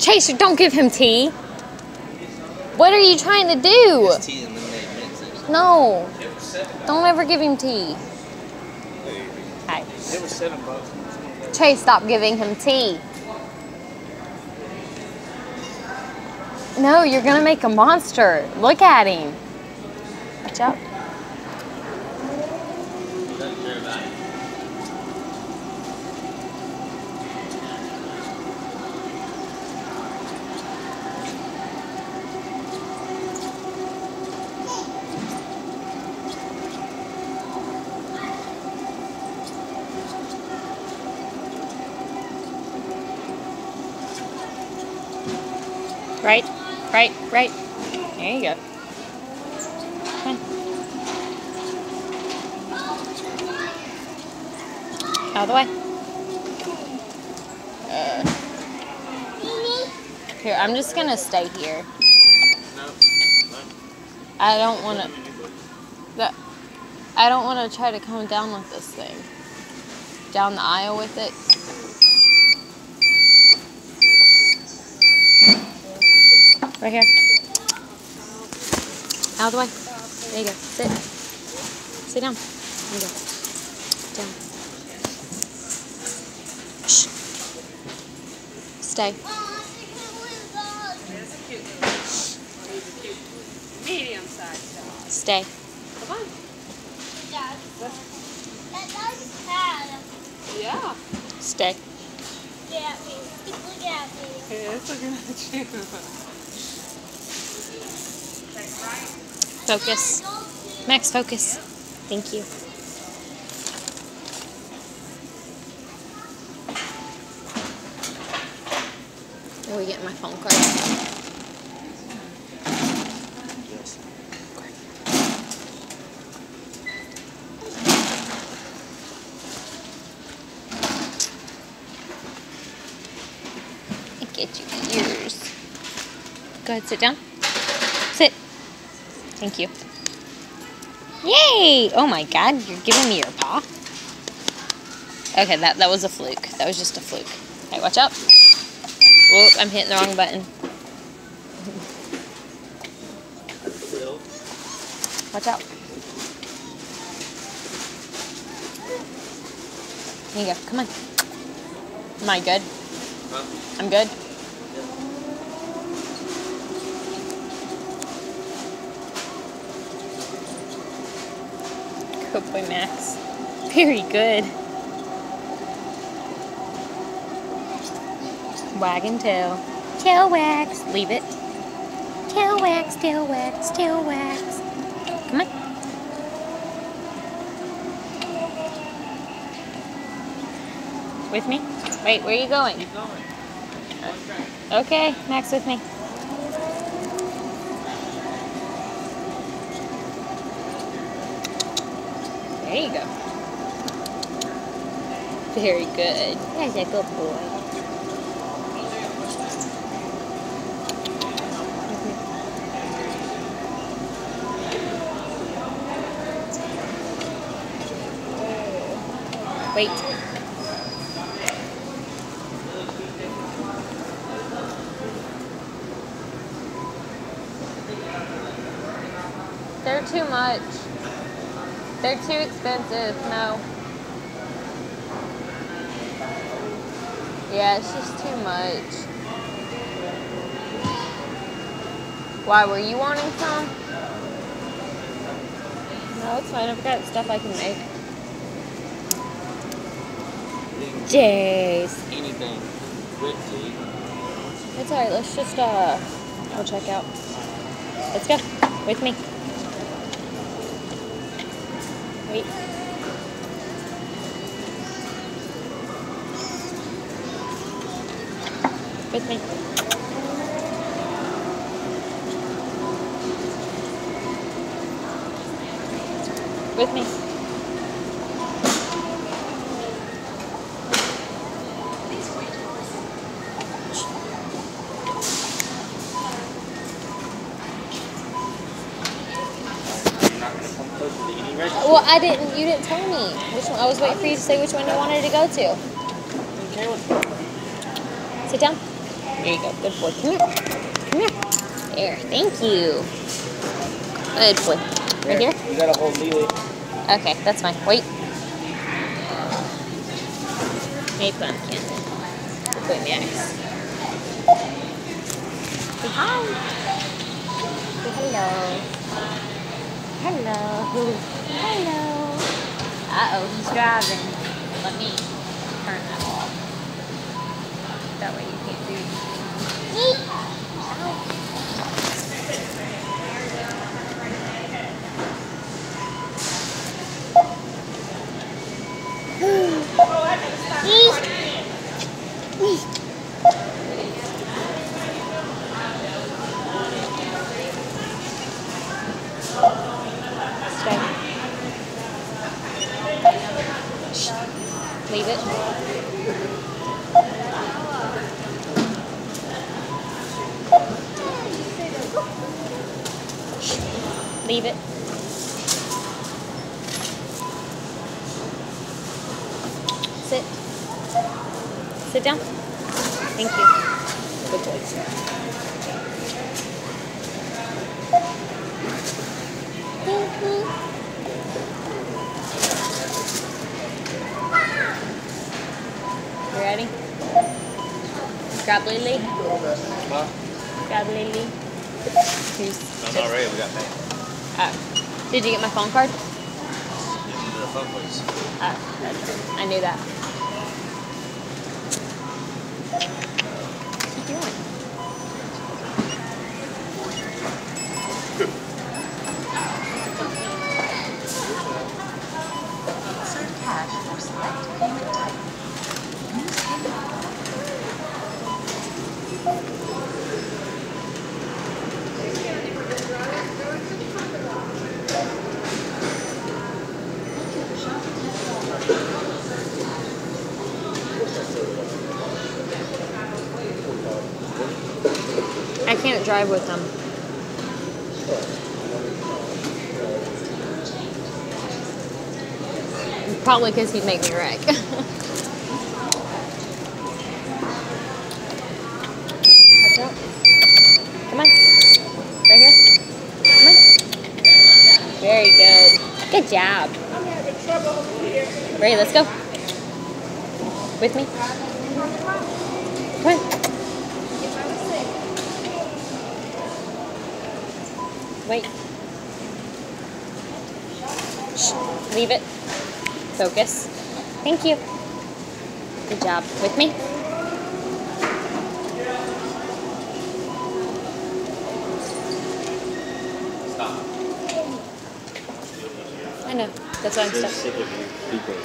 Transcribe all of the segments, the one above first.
Chase, don't give him tea. What are you trying to do? It's tea and lemonade mixes. No. Don't ever give him tea. Hi. It was $7. Chase, stop giving him tea. No, you're gonna make a monster. Look at him. Watch out. Right. There you go. Come on. Out of the way. Here, I'm just gonna stay here. I don't want to try to come down with this thing. Down the aisle with it. Right here. Out of the way. There you go. Sit. Sit down. There you go. Down. Shh. Stay. Medium size dog. Stay. Come on. That dog's bad. Yeah. Stay. Look at me. Look at me. It's looking at you. Focus. Max, focus. Thank you. Are we getting my phone card? Yes. Get your ears. Go ahead, sit down. Sit. Thank you. Yay! Oh my God, you're giving me your paw. Okay, that was a fluke. That was just a fluke. Hey, watch out. Whoop, I'm hitting the wrong button. Watch out. Here you go. Come on. Am I good? Huh? I'm good. Good boy, Max. Very good. Wagging tail. Tail wags. Leave it. Tail wags, tail wags, tail wags. Come on. With me? Wait, where are you going? Keep going. Okay, Max with me. There you go. Very good. That's a good boy. Wait. They're too much. They're too expensive. No. Yeah, it's just too much. Why, were you wanting some? No, it's fine. I've got stuff I can make. Jace. Anything quickly. It's alright. Let's just, we'll check out. Let's go. With me. Wait. With me. With me. Well, you didn't tell me which one. I was waiting for you to say which one you wanted to go to. Sit down. There you go. Good boy. Come here. Come here. There. Thank you. Good boy. Right here? You gotta hold Lily. Okay, that's fine. Wait. Hey, pumpkin. Good boy, Max. Say hi. Say hello. Hello. Hello. Uh-oh, he's driving. Let me turn that off. That way you can't do it. Stay. Shh. Leave it. Shh. Leave it. Sit. Sit down. Thank you. Good boy. You ready? Grab Lily. Huh? Grab Lily. I'm not ready. We got paid. Did you get my phone card? Get into the phone, please. I knew that. What's he doing? Insert cash or select payment type. Use payment. I can't drive with him. Probably because he'd make me wreck. Watch out. Come on. Right here. Come on. Very good. Good job. Ready, let's go. With me. Come on. Wait. Shh. Leave it. Focus. Thank you. Good job. With me. Stop. I know. That's why I'm stuck. Sick of you beeping.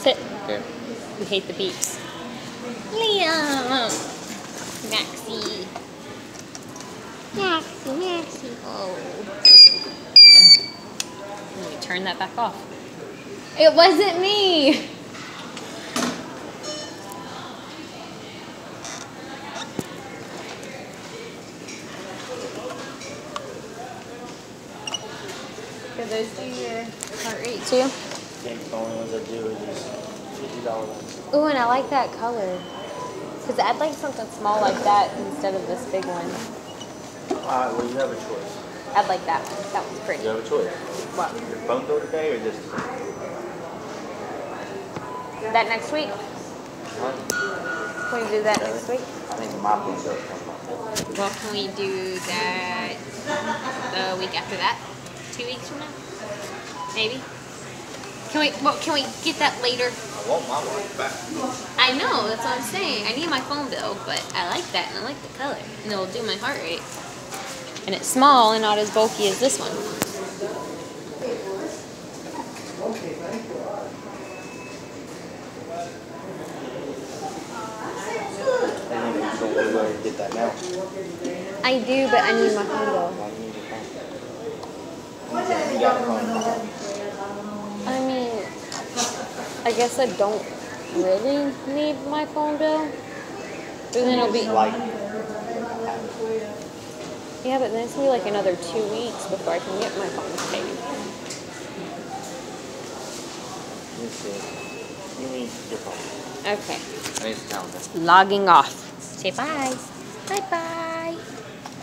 Sit. Okay. You hate the beeps. Liam. Maxie. Maxie. Oh. Let me turn that back off. It wasn't me. Could those do your heart rate too? I think the only ones that do are these $50 ones. Ooh, and I like that color. Because I'd like something small like that instead of this big one. Well, you have a choice. I'd like that one. That one's pretty. You have a choice. What? Your phone bill today or this? That next week? Huh? Can we do that next week? I think my phone bill is coming up. Well, can we do that the week after that? 2 weeks from now? Maybe? Can we get that later? I want my money back. I know, that's what I'm saying. I need my phone bill, but I like that and I like the color. And it'll do my heart rate. And it's small and not as bulky as this one. I think you don't really go ahead and get that now. I do, but I need my phone bill. Why do you need your phone? You got a phone. I mean, I guess I don't really need my phone bill. But then it'll be... Like, Yeah, but then it's gonna be like another 2 weeks before I can get my phone paid. you see. You need your phone. Okay. I need to count this. Logging off. Say bye.